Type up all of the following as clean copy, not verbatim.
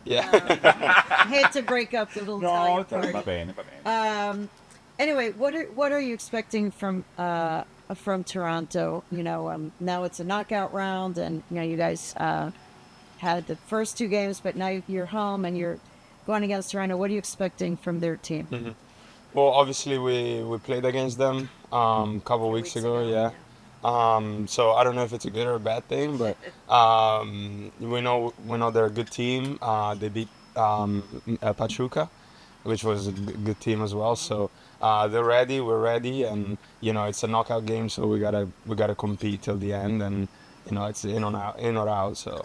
Yeah. I hate to break up the little No, Italian party. va bene, va bene. Anyway, what are you expecting from Toronto? Now it's a knockout round, and you guys had the first two games, but now you're home and you're going against Toronto. What are you expecting from their team? Well, obviously we played against them a couple Few weeks weeks ago, ago, yeah. yeah. So I don't know if it's a good or a bad thing, but we know they're a good team. They beat Pachuca, which was a good team as well. So they're ready, we're ready, and it's a knockout game, so we gotta compete till the end, and it's in or out. So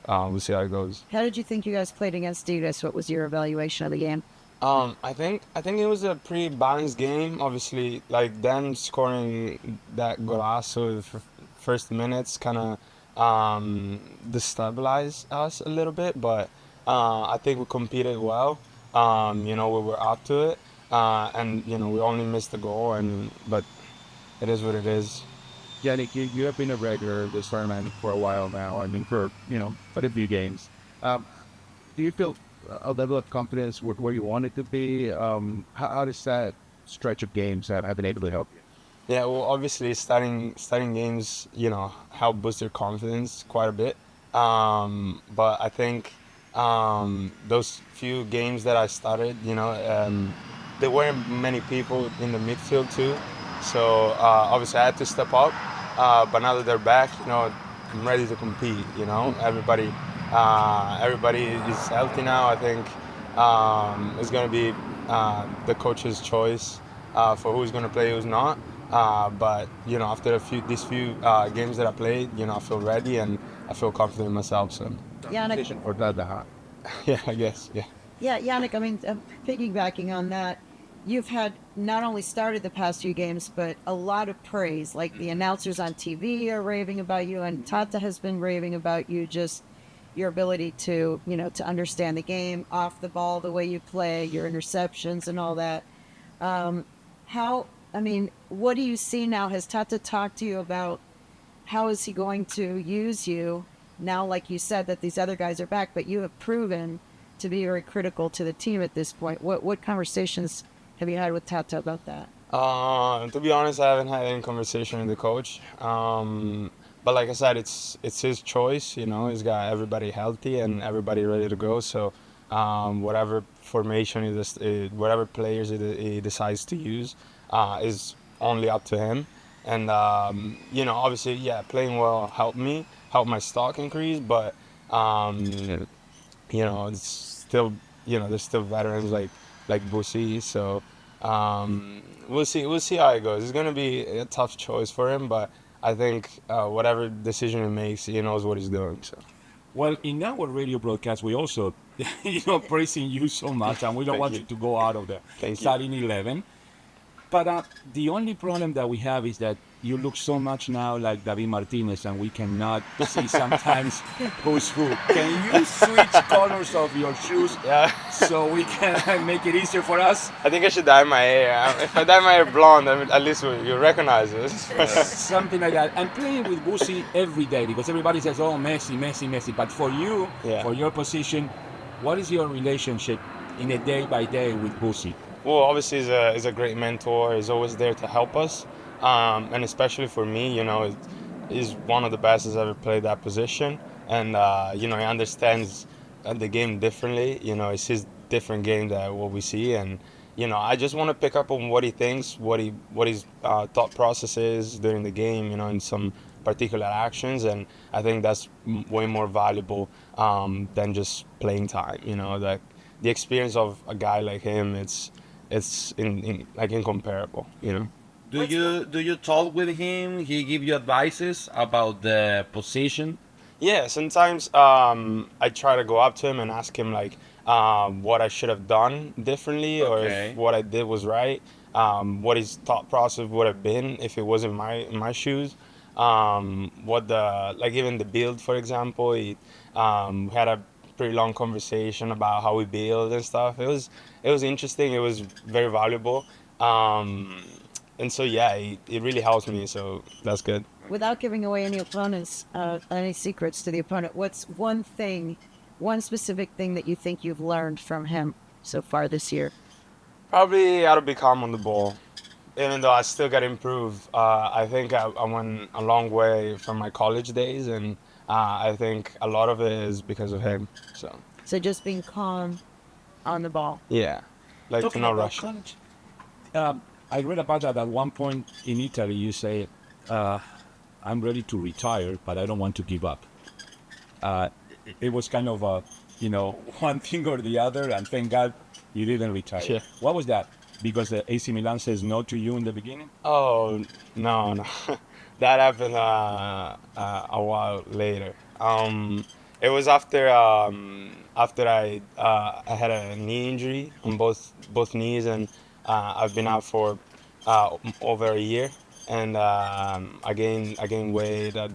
we'll see how it goes. How did you think you guys played against Divas? What was your evaluation of the game? I think it was a pretty balanced game. Obviously, like them scoring that golazo in the first minutes kind of destabilized us a little bit, but I think we competed well. We were up to it, and we only missed the goal, but it is what it is. Yannick, you have been a regular of this tournament for a while now. I mean, for, quite a few games. Do you feel a level of confidence where you want it to be? How does that stretch of games have been able to help you? Yeah, well, obviously, starting games, help boost your confidence quite a bit. But I think those few games that I started, there weren't many people in the midfield too. So obviously, I had to step up. But now that they're back, I'm ready to compete. Everybody is healthy now. I think it's going to be the coach's choice for who's going to play, who's not. But after these few games that I played, I feel ready and I feel confident in myself. So Yannick, Competition for that. yeah, I guess yeah. yeah, Yannick, I mean, piggybacking on that, you've had not only started the past few games, but a lot of praise. Like the announcers on TV are raving about you, and Tata has been raving about you. Just your ability to understand the game off the ball, the way you play, your interceptions, and all that. I mean, what do you see now? Has Tata talked to you about how is he going to use you now? Like you said, that these other guys are back, but you have proven to be very critical to the team at this point. What conversations have you had with Tata about that? To be honest, I haven't had any conversation with the coach. But like I said, it's his choice. He's got everybody healthy and everybody ready to go. So whatever formation whatever players he decides to use, is only up to him. And obviously, yeah, playing well helped my stock increase. But it's still, there's still veterans like Busi. So we'll see how it goes. It's gonna be a tough choice for him, but I think whatever decision he makes, he knows what he's doing. So Well, in our radio broadcast, we also, praising you so much, and we don't thank want you, you to go out of the thank you. starting 11. But the only problem that we have is that you look so much now like David Martinez, and we cannot see sometimes who's who. Can you switch colors of your shoes Yeah, so we can make it easier for us? I think I should dye my hair. If I dye my hair blonde, I mean, at least you recognize this. Something like that. And playing with Busi every day because everybody says, oh, Messi, Messi, Messi. But for you, Yeah. for your position, what is your relationship in a day by day with Busi? Well, obviously, he's a great mentor. He's always there to help us, and especially for me, he's one of the best that's ever played that position, and he understands the game differently. It's his different game than what we see, and I just want to pick up on what he thinks, what his thought process is during the game, in some particular actions, and I think that's way more valuable than just playing time. Like the experience of a guy like him, it's like incomparable. Do you talk with him? He give you advices about the position. Yeah, sometimes I try to go up to him and ask him like what I should have done differently, or if Okay. what I did was right. What his thought process would have been if it was in my shoes. What the like even the build, for example, he had a pretty long conversation about how we build and stuff. It was interesting. It was very valuable. Um, and so yeah, it really helps me. So that's good. Without giving away any opponents, any secrets to the opponent, what's one thing one specific thing that you think you've learned from him so far this year? Probably how to be calm on the ball. Even though I still got to improve, I think I went a long way from my college days, and I think a lot of it is because of him. So So just being calm on the ball. yeah, like to Talking not about rush. college, I read about that at one point in Italy. You say, "I'm ready to retire, but I don't want to give up." It was kind of a, one thing or the other, and thank God you didn't retire. Yeah. What was that? Because the AC Milan says no to you in the beginning? Oh no, no, that happened a while later. It was after I had a knee injury on both knees, and I've been out for over a year, and I gained weight. I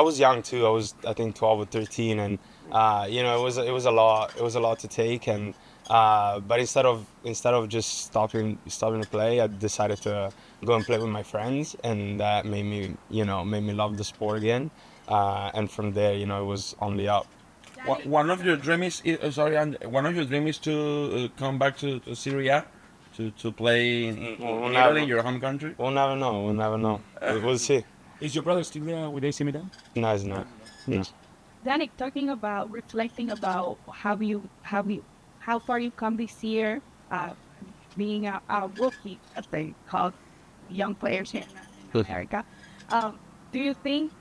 was young too. I was, I think, 12 or 13, and it was a lot. It was a lot to take, and but instead of just stopping to play, I decided to go and play with my friends, and that made me love the sport again. And from there, it was only up. One of your dreams is, sorry, and one of your dreams is to come back to Syria to play We'll in never- Italy, your home country. We'll never know. We'll never know. We'll see. Is your brother still there with AC Milan? No, it's not. No. Yannick, talking about reflecting about how far you come this year, being a rookie, as they call young players here in America. Do you think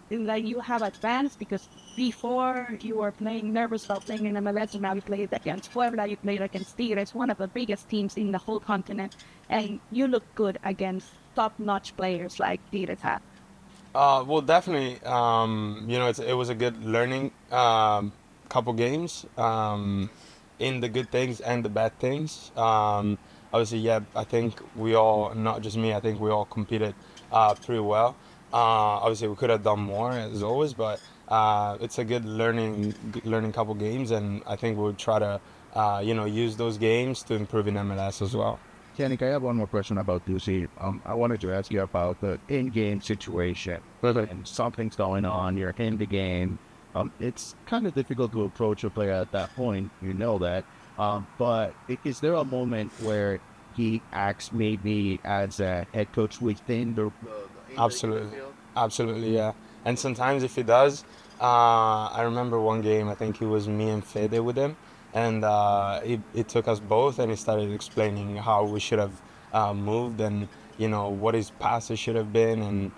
that you have advanced? Because before you were playing nervous about playing in MLS, and now you played against Puebla, you played against Tigres, one of the biggest teams in the whole continent, and you look good against top-notch players like Tigres have. Well, definitely. It was a good learning couple games in the good things and the bad things. Obviously, yeah, I think we all, not just me, I think we all competed pretty well. Obviously, we could have done more as always, but it's a good learning couple games, and I think we'll try to use those games to improve in MLS as well. Yannick, I have one more question about Ducey. I wanted to ask you about the in-game situation. And something's going on, you're in the game. It's kind of difficult to approach a player at that point, you know that. But is there a moment where he acts maybe as a head coach within the Absolutely. Absolutely, yeah. And sometimes if he does, I remember one game, I think it was me and Fede with him, and it took us both, and he started explaining how we should have moved, and what his passes should have been, and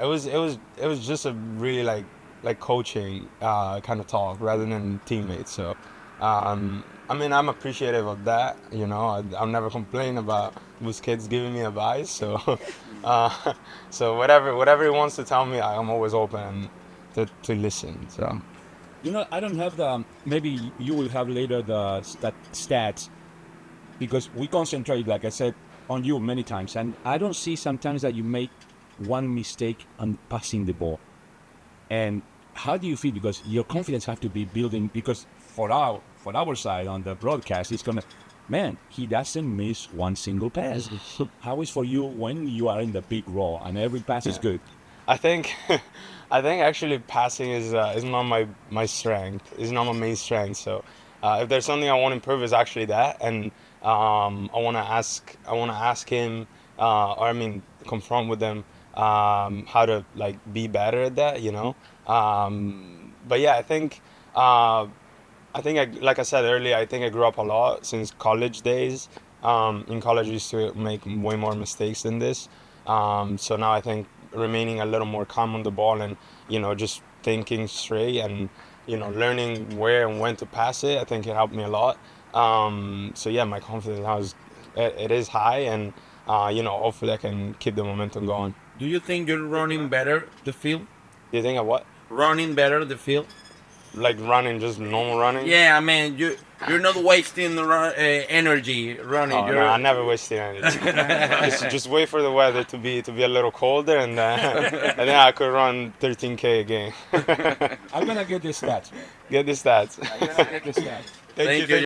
it was just a really like coaching kind of talk rather than teammates. So I'm appreciative of that. I'll never complain about Busquets giving me advice. So so whatever he wants to tell me, I'm always open to listen. So. I don't have maybe you will have later the stats, because we concentrate, like I said, on you many times, and I don't see sometimes that you make one mistake on passing the ball. And how do you feel? Because your confidence have to be building, because for our side on the broadcast, it's gonna, man, he doesn't miss one single pass. How is for you when you are in the big role and every pass is good? I think actually passing is not my strength. It's not my main strength. So if there's something I want to improve, is actually that, and I want to ask him, confront with him how to be better at that. But yeah, like I said earlier, I think I grew up a lot since college days. In college, I used to make way more mistakes than this. So now I think remaining a little more calm on the ball, and just thinking straight, and learning where and when to pass it, I think it helped me a lot. So yeah, my confidence now is high, and hopefully I can keep the momentum going. Do you think you're running better the field? Do you think of what? Running better the field? Like running, just normal running? Yeah, I mean you're not wasting the energy running. Oh, no, I never wasted energy. just wait for the weather to be a little colder, and then I could run 13K a game. I'm gonna get the stats. Get the stats. I'm gonna get the stats. Thank you.